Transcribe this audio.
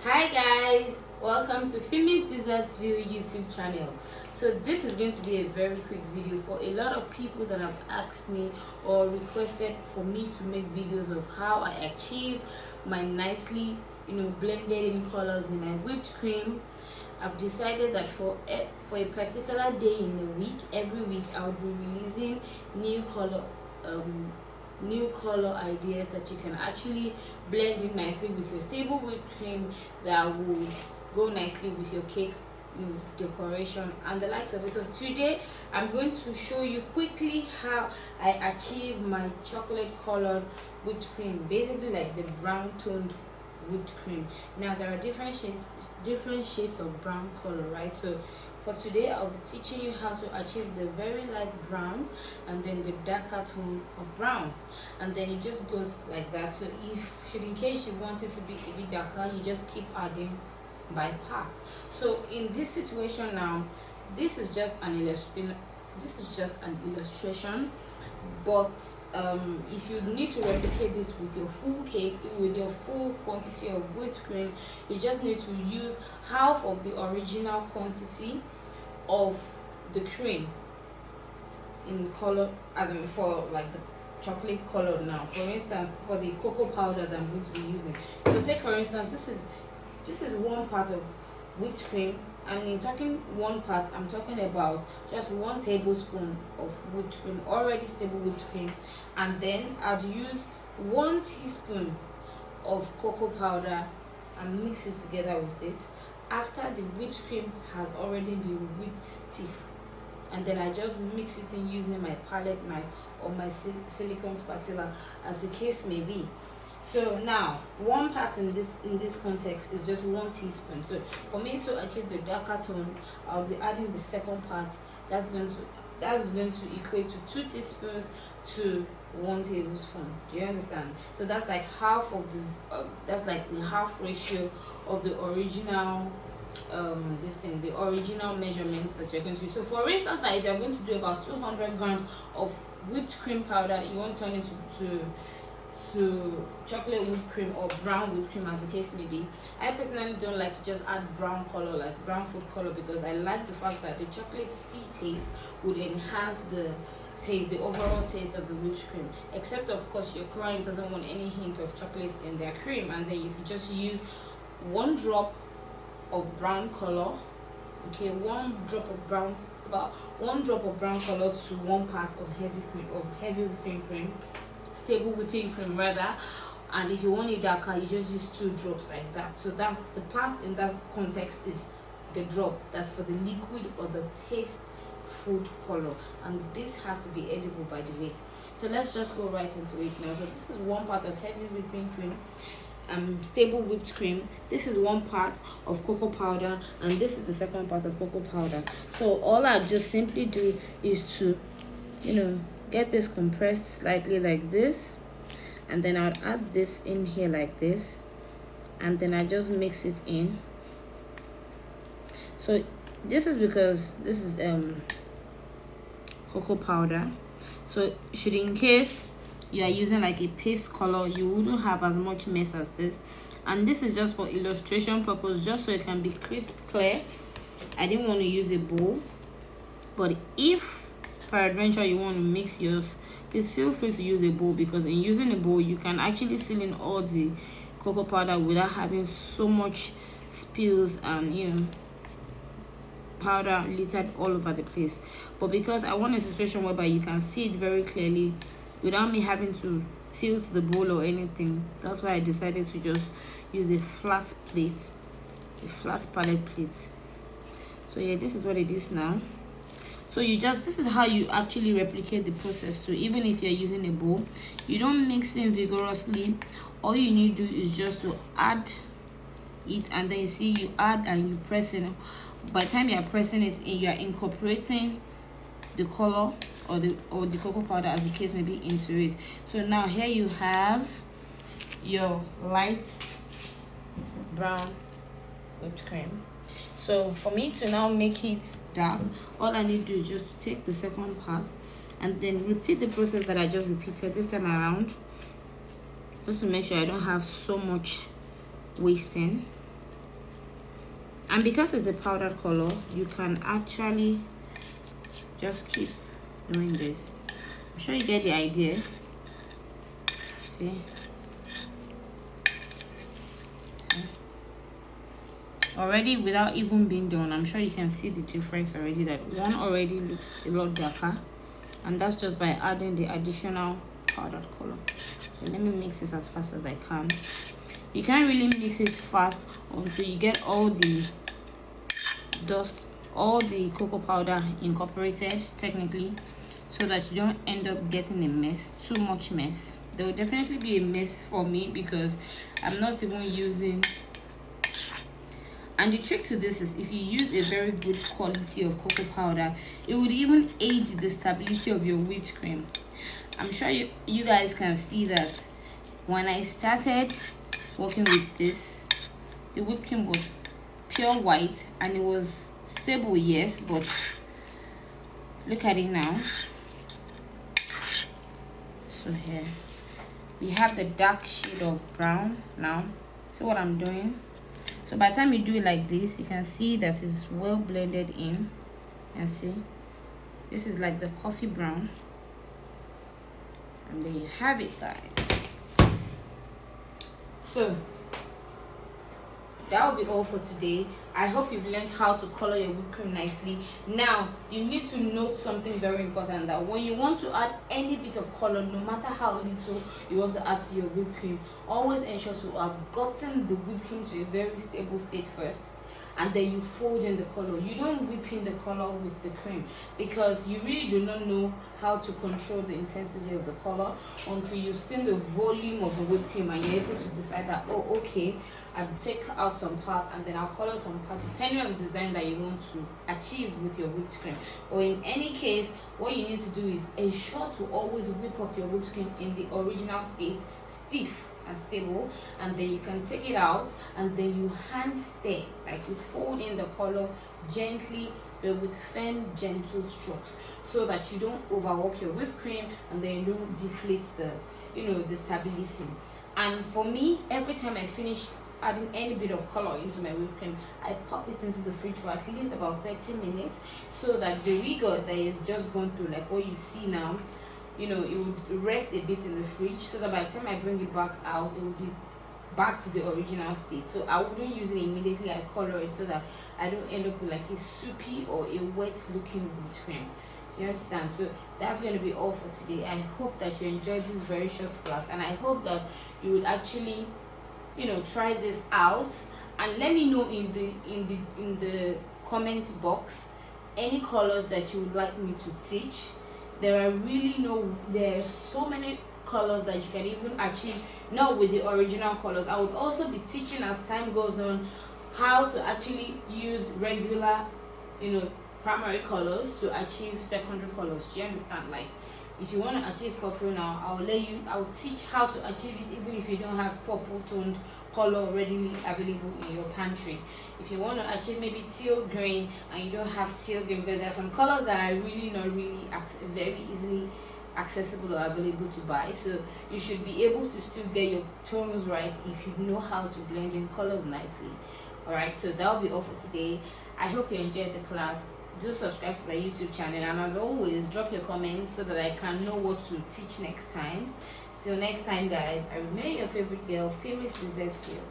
Hi guys, welcome to Femi's Desserts View YouTube channel. So this is going to be a very quick video for a lot of people that have asked me or requested for me to make videos of how I achieve my nicely blended in colors in my whipped cream. I've decided that for a particular day in the week, every week I will be releasing new color ideas that you can actually blend in nicely with your stable whipped cream that will go nicely with your cake decoration and the likes of it. So today I'm going to show you quickly how I achieve my chocolate colored whipped cream, basically like the brown toned whipped cream. Now there are different shades of brown color, right? So for today I'll be teaching you how to achieve the very light brown and then the darker tone of brown, and then it just goes like that. So if in case you want it to be a bit darker, you just keep adding by part. So in this situation now, this is just an illustration, but if you need to replicate this with your full cake, with your full quantity of whipped cream, you just need to use half of the original quantity of the cream in color, as in for like the chocolate color. Now for instance, for the cocoa powder that I'm going to be using, so take for instance, this is 1 part of whipped cream, and in talking 1 part, I'm talking about just 1 tablespoon of whipped cream, already stable whipped cream, and then I'd use 1 teaspoon of cocoa powder and mix it together with it after the whipped cream has already been whipped stiff, and then I just mix it in using my palette knife or my silicone spatula, as the case may be. So now 1 part in this context is just 1 teaspoon. So for me to achieve the darker tone, I'll be adding the second part. That's going to equate to 2 teaspoons to 1 tablespoon. Do you understand? So that's like half of the half ratio of the original the original measurements that you're going to use. So for instance, like if you're going to do about 200 grams of whipped cream powder, you want to turn it to chocolate whipped cream or brown whipped cream, as the case may be. I personally don't like to just add brown color, like brown food color, because I like the fact that the chocolatey taste would enhance the overall taste of the whipped cream. Except of course your client doesn't want any hint of chocolate in their cream, and then you can just use 1 drop of brown color, okay, about 1 drop of brown color to 1 part of heavy whipping cream, stable whipping cream rather. And if you want it darker, you just use 2 drops like that. So that's the part in that context is the drop that's for the liquid or the paste food color, and this has to be edible, by the way. So let's just go right into it now. So this is 1 part of heavy whipping cream, stable whipped cream. This is 1 part of cocoa powder, and this is the second part of cocoa powder. So all I just simply do is to get this compressed slightly like this, and then I'll add this in here like this, and then I just mix it in. So this is because this is cocoa powder, so should in case you are using like a paste color, you wouldn't have as much mess as this. And this is just for illustration purpose, just so it can be crisp clear. I didn't want to use a bowl, but if peradventure you want to mix yours, please feel free to use a bowl, because in using a bowl you can actually seal in all the cocoa powder without having so much spills and powder littered all over the place. But because I want a situation whereby you can see it very clearly without me having to tilt the bowl or anything, that's why I decided to just use a flat palette plate. So yeah, this is what it is now. So this is how you actually replicate the process too. Even if you're using a bowl, you don't mix in vigorously. All you need to do is just to add it, and then you see you add and you press in. By the time you are pressing it in, you are incorporating the color or the cocoa powder, as the case may be, into it. So now here you have your light brown whipped cream. So for me to now make it dark, all I need to do is just to take the second part and then repeat the process that I just repeated this time around, just to make sure I don't have so much wasting. And because it's a powdered color, you can actually just keep doing this. I'm sure you get the idea. See? Already, without even being done, I'm sure you can see the difference already, that one already looks a lot darker, and that's just by adding the additional powdered color. So let me mix this as fast as I can. You can't really mix it fast until you get all the dust, all the cocoa powder incorporated technically, so that you don't end up getting a mess, too much mess. There will definitely be a mess for me because I'm not even using. And the trick to this is, if you use a very good quality of cocoa powder, it would even aid the stability of your whipped cream. I'm sure you guys can see that when I started working with this, the whipped cream was pure white and it was stable, yes, but look at it now. So here we have the dark shade of brown now. See what I'm doing? So by the time you do it like this, you can see that it's well blended in. And see, this is like the coffee brown. And there you have it, guys. So that will be all for today. I hope you've learned how to color your whipped cream nicely. Now you need to note something very important, that when you want to add any bit of color, no matter how little you want to add to your whipped cream, always ensure to have gotten the whipped cream to a very stable state first, and then you fold in the color. You don't whip in the color with the cream, because you really do not know how to control the intensity of the color until you've seen the volume of the whipped cream and you're able to decide that, oh, okay, I'll take out some parts and then I'll color some parts depending on the design that you want to achieve with your whipped cream. Or in any case, what you need to do is ensure to always whip up your whipped cream in the original state, stiff and stable, and then you can take it out and then you hand stir, like you fold in the color gently but with firm, gentle strokes, so that you don't overwork your whipped cream and then you don't deflate the, the stability. And for me, every time I finish adding any bit of color into my whipped cream, I pop it into the fridge for at least about 30 minutes, so that the rigor that is just gone through, like what you see now, it would rest a bit in the fridge, so that by the time I bring it back out, it will be back to the original state. So I wouldn't use it immediately. I color it so that I don't end up with like a soupy or a wet looking whipped cream. Do you understand? So that's going to be all for today. I hope that you enjoyed this very short class, and I hope that you would actually try this out, and let me know in the comment box any colors that you would like me to teach. There are so many colors that you can even achieve not with the original colors. I would also be teaching, as time goes on, how to actually use regular primary colors to achieve secondary colors. Do you understand? Like, if you want to achieve purple now, I'll teach how to achieve it even if you don't have purple toned color readily available in your pantry. If you want to achieve maybe teal green and you don't have teal green, because there are some colors that are really not very easily accessible or available to buy, so you should be able to still get your tones right if you know how to blend in colors nicely. Alright, so that will be all for today. I hope you enjoyed the class. Do subscribe to the YouTube channel, and as always, drop your comments so that I can know what to teach next time. Till next time, guys, I remain your favorite girl, Famous Dessert Girl.